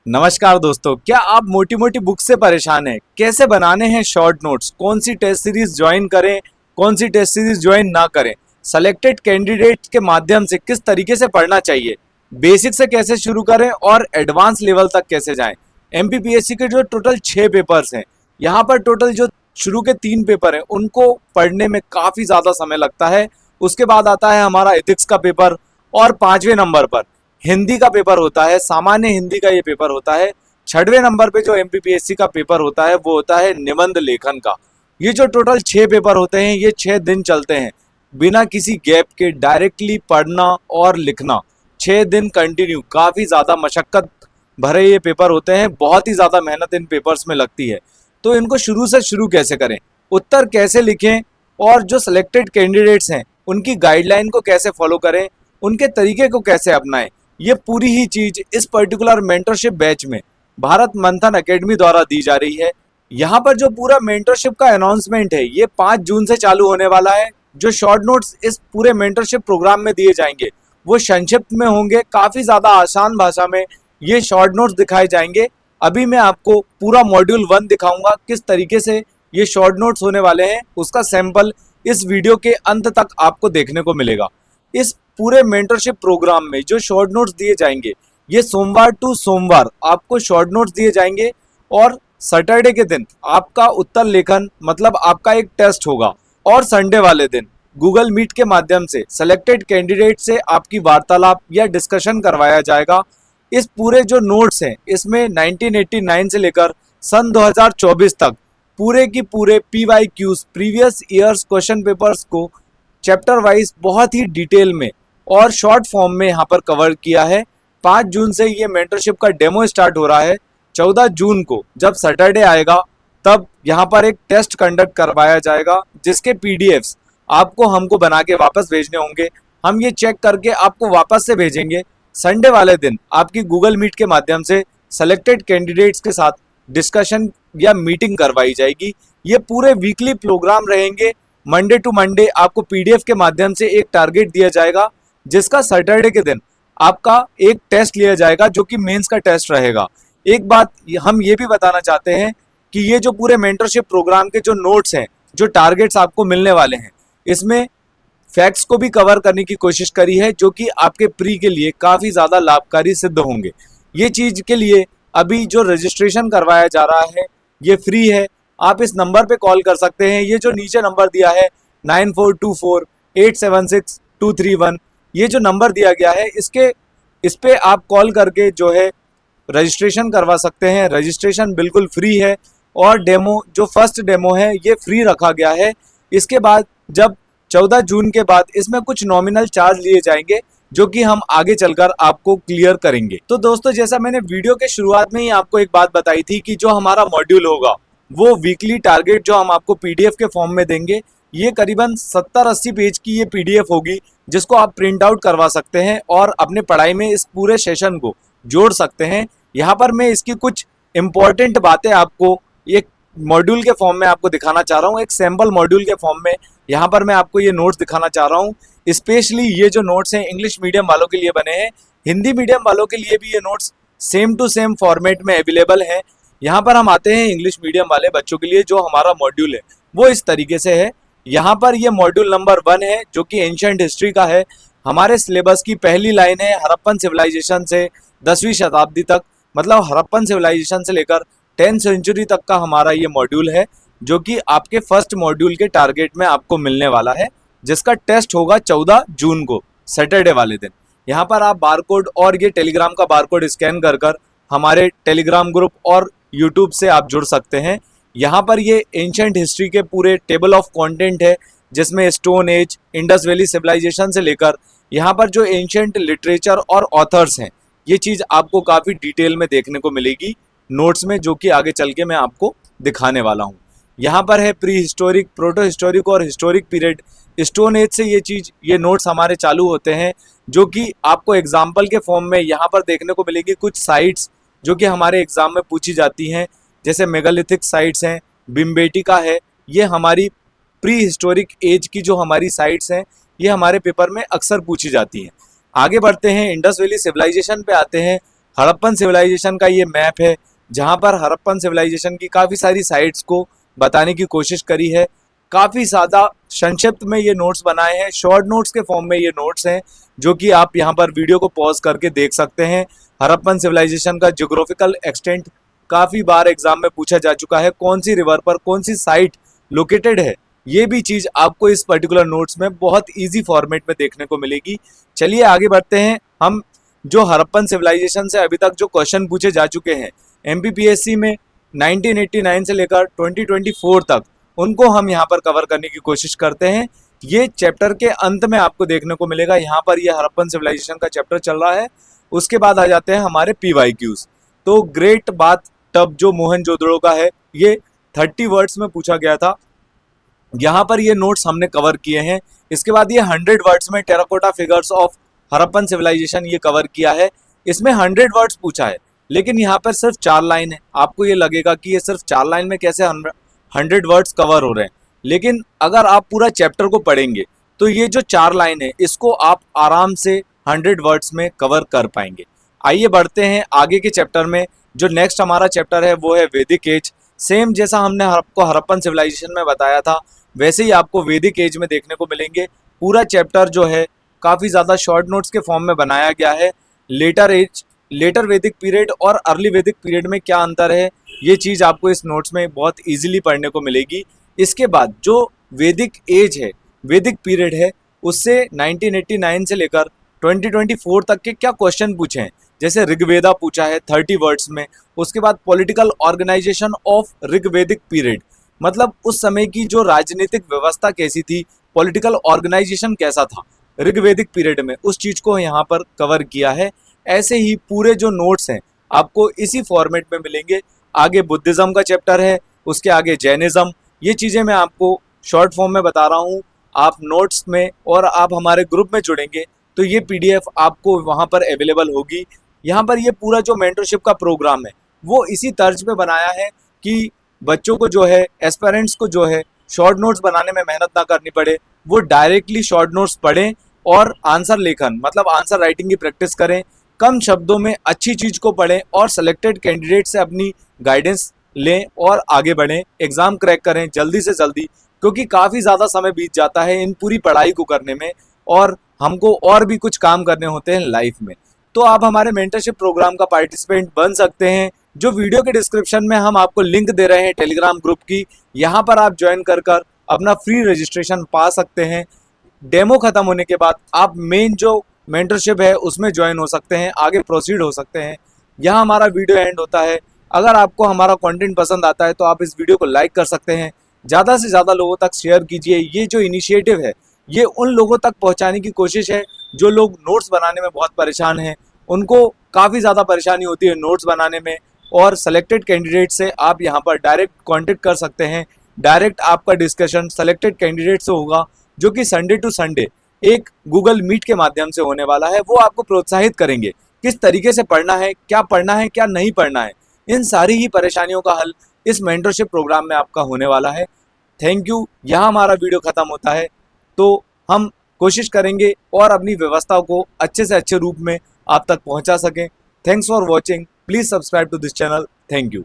नमस्कार दोस्तों, क्या आप मोटी मोटी बुक से परेशान हैं? कैसे बनाने हैं शॉर्ट नोट्स? कौन सी टेस्ट सीरीज ज्वाइन करें, कौन सी टेस्ट सीरीज ज्वाइन ना करें? सेलेक्टेड कैंडिडेट के माध्यम से किस तरीके से पढ़ना चाहिए? बेसिक से कैसे शुरू करें और एडवांस लेवल तक कैसे जाएं? एमपीपीएससी के जो टोटल 6 पेपर्स हैं, यहाँ पर टोटल जो शुरू के 3 पेपर हैं उनको पढ़ने में काफ़ी ज़्यादा समय लगता है। उसके बाद आता है हमारा एथिक्स का पेपर और 5वें नंबर पर हिंदी का पेपर होता है। सामान्य हिंदी का ये पेपर होता है। 6वें नंबर पे जो एमपीपीएससी का पेपर होता है वो होता है निबंध लेखन का। ये जो टोटल 6 पेपर होते हैं ये 6 दिन चलते हैं बिना किसी गैप के, डायरेक्टली पढ़ना और लिखना 6 दिन कंटिन्यू। काफ़ी ज़्यादा मशक्क़त भरे ये पेपर होते हैं, बहुत ही ज़्यादा मेहनत इन पेपर्स में लगती है। तो इनको शुरू से शुरू कैसे करें, उत्तर कैसे लिखें और जो सिलेक्टेड कैंडिडेट्स हैं उनकी गाइडलाइन को कैसे फॉलो करें, उनके तरीके को कैसे अपनाएं, ये पूरी ही चीज इस पर्टिकुलर मेंटरशिप बैच में भारत मंथन एकेडमी द्वारा दी जा रही है। यहाँ पर जो पूरा मेंटरशिप का अनाउंसमेंट है ये 5 जून से चालू होने वाला है। जो शॉर्ट नोट्स इस पूरे मेंटरशिप प्रोग्राम में दिए जाएंगे वो संक्षिप्त में होंगे, काफी ज्यादा आसान भाषा में ये शॉर्ट नोट्स दिखाए जाएंगे। अभी मैं आपको पूरा मॉड्यूल 1 दिखाऊंगा किस तरीके से ये शॉर्ट नोट्स होने वाले हैं, उसका सैंपल इस वीडियो के अंत तक आपको देखने को मिलेगा। इस पूरे मेंटरशिप प्रोग्राम में जो शॉर्ट नोट्स दिए जाएंगे ये सोमवार टू सोमवार आपको शॉर्ट नोट्स दिए जाएंगे और सैटरडे के दिन आपका उत्तर लेखन मतलब आपका एक टेस्ट होगा और संडे वाले दिन गूगल मीट के माध्यम से सेलेक्टेड कैंडिडेट से आपकी वार्तालाप या डिस्कशन करवाया जाएगा। इस पूरे जो नोट्स हैं इसमें 1989 से लेकर सन 2024 तक पूरे की पूरे PYQs previous years question papers को चैप्टर वाइज बहुत ही डिटेल में और शॉर्ट फॉर्म में यहाँ पर कवर किया है। 5 जून से ये मेंटरशिप का डेमो स्टार्ट हो रहा है। 14 जून को जब सैटरडे आएगा तब यहाँ पर एक टेस्ट कंडक्ट करवाया जाएगा जिसके PDFs आपको हमको बना के वापस भेजने होंगे। हम ये चेक करके आपको वापस से भेजेंगे। संडे वाले दिन आपकी गूगल मीट के माध्यम से सेलेक्टेड कैंडिडेट्स के साथ डिस्कशन या मीटिंग करवाई जाएगी। ये पूरे वीकली प्रोग्राम रहेंगे। मंडे टू मंडे आपको PDF के माध्यम से एक टारगेट दिया जाएगा जिसका सैटरडे के दिन आपका एक टेस्ट लिया जाएगा जो कि मेंस का टेस्ट रहेगा। एक बात हम ये भी बताना चाहते हैं कि ये जो पूरे मेंटरशिप प्रोग्राम के जो नोट्स हैं, जो टारगेट्स आपको मिलने वाले हैं, इसमें फैक्ट्स को भी कवर करने की कोशिश करी है जो कि आपके प्री के लिए काफ़ी ज़्यादा लाभकारी सिद्ध होंगे। ये चीज़ के लिए अभी जो रजिस्ट्रेशन करवाया जा रहा है ये फ्री है। आप इस नंबर पे कॉल कर सकते हैं। ये जो नीचे नंबर दिया है 9424876231, ये जो नंबर दिया गया है इस पे आप कॉल करके जो है रजिस्ट्रेशन करवा सकते हैं। रजिस्ट्रेशन बिल्कुल फ्री है और डेमो जो फर्स्ट डेमो है ये फ्री रखा गया है। इसके बाद जब 14 जून के बाद इसमें कुछ नॉमिनल चार्ज लिए जाएंगे जो कि हम आगे चलकर आपको क्लियर करेंगे। तो दोस्तों, जैसा मैंने वीडियो के शुरुआत में ही आपको एक बात बताई थी कि जो हमारा मॉड्यूल होगा वो वीकली टारगेट जो हम आपको PDF के फॉर्म में देंगे, ये करीबन 70-80 पेज की ये PDF होगी जिसको आप प्रिंट आउट करवा सकते हैं और अपने पढ़ाई में इस पूरे सेशन को जोड़ सकते हैं। यहाँ पर मैं इसकी कुछ इंपॉर्टेंट बातें आपको एक मॉड्यूल के फॉर्म में आपको दिखाना चाह रहा हूँ, एक सैम्पल मॉड्यूल के फॉर्म में यहाँ पर मैं आपको ये नोट्स दिखाना चाह रहा हूँ। स्पेशली ये जो नोट्स हैं इंग्लिश मीडियम वालों के लिए बने हैं। हिंदी मीडियम वालों के लिए भी ये notes same to same format में अवेलेबल हैं। यहाँ पर हम आते हैं इंग्लिश मीडियम वाले बच्चों के लिए। जो हमारा मॉड्यूल है वो इस तरीके से है। यहाँ पर ये मॉड्यूल नंबर 1 है जो कि एंशिएंट हिस्ट्री का है। हमारे सिलेबस की पहली लाइन है हड़प्पन सिविलाइजेशन से 10वीं शताब्दी तक, मतलब हड़प्पन सिविलाइजेशन से लेकर 10th सेंचुरी तक का हमारा ये मॉड्यूल है जो कि आपके फर्स्ट मॉड्यूल के टारगेट में आपको मिलने वाला है, जिसका टेस्ट होगा 14 जून को सैटरडे वाले दिन। यहाँ पर आप बारकोड और ये टेलीग्राम का बारकोड स्कैन कर हमारे टेलीग्राम ग्रुप और यूट्यूब से आप जुड़ सकते हैं। यहाँ पर ये एंशिएंट हिस्ट्री के पूरे टेबल ऑफ कंटेंट है जिसमें stone age, Indus valley civilisation से लेकर यहाँ पर जो एंशिएंट लिटरेचर और ऑथर्स हैं, ये चीज़ आपको काफ़ी डिटेल में देखने को मिलेगी नोट्स में, जो कि आगे चल के मैं आपको दिखाने वाला हूँ। यहाँ पर है प्री हिस्टोरिक, प्रोटो हिस्टोरिक और हिस्टोरिक पीरियड। स्टोन एज से ये नोट्स हमारे चालू होते हैं जो कि आपको एग्जाम्पल के फॉर्म में यहाँ पर देखने को मिलेगी। कुछ साइट्स जो कि हमारे एग्जाम में पूछी जाती हैं, जैसे मेगालिथिक साइट्स हैं, भीमबेटका है, ये हमारी प्री हिस्टोरिक एज की जो हमारी साइट्स हैं ये हमारे पेपर में अक्सर पूछी जाती हैं। आगे बढ़ते हैं, इंडस वैली सिविलाइजेशन पे आते हैं। हड़प्पन सिविलाइजेशन का ये मैप है, जहां पर हड़प्पन सिविलाइजेशन की काफ़ी सारी साइट्स को बताने की कोशिश करी है। काफ़ी ज़्यादा संक्षिप्त में ये नोट्स बनाए हैं, शॉर्ट नोट्स के फॉर्म में ये नोट्स हैं, जो कि आप यहाँ पर वीडियो को पॉज करके देख सकते हैं। हड़प्पन सिविलाइजेशन का ज्योग्राफिकल एक्सटेंट काफ़ी बार एग्जाम में पूछा जा चुका है, कौन सी रिवर पर कौन सी साइट लोकेटेड है, ये भी चीज़ आपको इस पर्टिकुलर नोट्स में बहुत ईजी फॉर्मेट में देखने को मिलेगी। चलिए आगे बढ़ते हैं। हम जो हड़प्पन सिविलाइजेशन से अभी तक जो क्वेश्चन पूछे जा चुके हैं एमपीपीएससी में 1989 से लेकर 2024 तक, उनको हम यहाँ पर कवर करने की कोशिश करते हैं। ये चैप्टर के अंत में आपको देखने को मिलेगा, यहाँ पर ये हड़प्पन सिविलाइजेशन का चैप्टर चल रहा है। उसके बाद आ जाते हैं हमारे PYQs। तो ग्रेट बाथ टब जो मोहनजोदड़ो का है, ये 30 वर्ड्स में पूछा गया था। यहाँ पर ये नोट्स हमने कवर किए हैं। इसके बाद ये 100 वर्ड्स में terracotta figures of Harappan civilisation ये कवर किया है। इसमें 100 वर्ड्स पूछा है, लेकिन यहाँ पर सिर्फ 4 लाइन है। आपको ये लगेगा कि ये सिर्फ 4 लाइन में कैसे 100 वर्ड्स कवर हो रहे हैं, लेकिन अगर आप पूरा चैप्टर को पढ़ेंगे तो ये जो 4 लाइन है इसको आप आराम से 100 वर्ड्स में कवर कर पाएंगे। आइए बढ़ते हैं आगे के चैप्टर में। जो नेक्स्ट हमारा चैप्टर है वो है वैदिक एज। सेम जैसा हमने आपको हड़प्पन सिविलाइजेशन में बताया था, वैसे ही आपको वैदिक एज में देखने को मिलेंगे। पूरा चैप्टर जो है काफ़ी ज़्यादा शॉर्ट नोट्स के फॉर्म में बनाया गया है। लेटर एज, लेटर वैदिक पीरियड और अर्ली वैदिक पीरियड में क्या अंतर है, ये चीज़ आपको इस नोट्स में बहुत ईजिली पढ़ने को मिलेगी। इसके बाद जो वैदिक एज है, वैदिक पीरियड है, उससे 1989 से लेकर 2024 तक के क्या क्वेश्चन पूछे हैं। जैसे ऋग्वेदा पूछा है 30 वर्ड्स में। उसके बाद political organisation of Rigvedic period, मतलब उस समय की जो राजनीतिक व्यवस्था कैसी थी, पॉलिटिकल ऑर्गेनाइजेशन कैसा था ऋग्वेदिक पीरियड में, उस चीज़ को यहाँ पर कवर किया है। ऐसे ही पूरे जो नोट्स हैं आपको इसी फॉर्मेट में मिलेंगे। आगे बुद्धिज़्म का चैप्टर है, उसके आगे जैनिज़्म। ये चीज़ें मैं आपको शॉर्ट फॉर्म में बता रहा हूँ। आप नोट्स में और आप हमारे ग्रुप में जुड़ेंगे तो ये PDF आपको वहाँ पर अवेलेबल होगी। यहाँ पर ये पूरा जो मेंटरशिप का प्रोग्राम है वो इसी तर्ज पे बनाया है कि बच्चों को जो है, एस्पिरेंट्स को जो है, शॉर्ट नोट्स बनाने में मेहनत ना करनी पड़े, वो डायरेक्टली शॉर्ट नोट्स पढ़ें और आंसर लेखन मतलब आंसर राइटिंग की प्रैक्टिस करें। कम शब्दों में अच्छी चीज़ को पढ़ें और सेलेक्टेड कैंडिडेट से अपनी गाइडेंस लें और आगे बढ़ें, एग्ज़ाम क्रैक करें जल्दी से जल्दी, क्योंकि काफ़ी ज़्यादा समय बीत जाता है इन पूरी पढ़ाई को करने में और हमको और भी कुछ काम करने होते हैं लाइफ में। तो आप हमारे मेंटरशिप प्रोग्राम का पार्टिसिपेंट बन सकते हैं। जो वीडियो के डिस्क्रिप्शन में हम आपको लिंक दे रहे हैं टेलीग्राम ग्रुप की, यहाँ पर आप ज्वाइन कर अपना फ्री रजिस्ट्रेशन पा सकते हैं। डेमो खत्म होने के बाद आप मेन जो मेंटरशिप है उसमें ज्वाइन हो सकते हैं, आगे प्रोसीड हो सकते हैं। यहाँ हमारा वीडियो एंड होता है। अगर आपको हमारा कंटेंट पसंद आता है तो आप इस वीडियो को लाइक कर सकते हैं, ज़्यादा से ज़्यादा लोगों तक शेयर कीजिए। ये जो इनिशिएटिव है ये उन लोगों तक पहुँचाने की कोशिश है जो लोग नोट्स बनाने में बहुत परेशान हैं। उनको काफ़ी ज़्यादा परेशानी होती है नोट्स बनाने में, और सेलेक्टेड कैंडिडेट से आप यहाँ पर डायरेक्ट कांटेक्ट कर सकते हैं। डायरेक्ट आपका डिस्कशन सेलेक्टेड कैंडिडेट से होगा, जो कि संडे टू संडे एक गूगल मीट के माध्यम से होने वाला है। वो आपको प्रोत्साहित करेंगे किस तरीके से पढ़ना है, क्या नहीं पढ़ना है। इन सारी ही परेशानियों का हल इस मेंटरशिप प्रोग्राम में आपका होने वाला है। Thank you. यहाँ हमारा वीडियो ख़त्म होता है, तो हम कोशिश करेंगे और अपनी व्यवस्था को अच्छे से अच्छे रूप में आप तक पहुँचा सकें। Thanks for watching. Please subscribe to this channel. Thank you.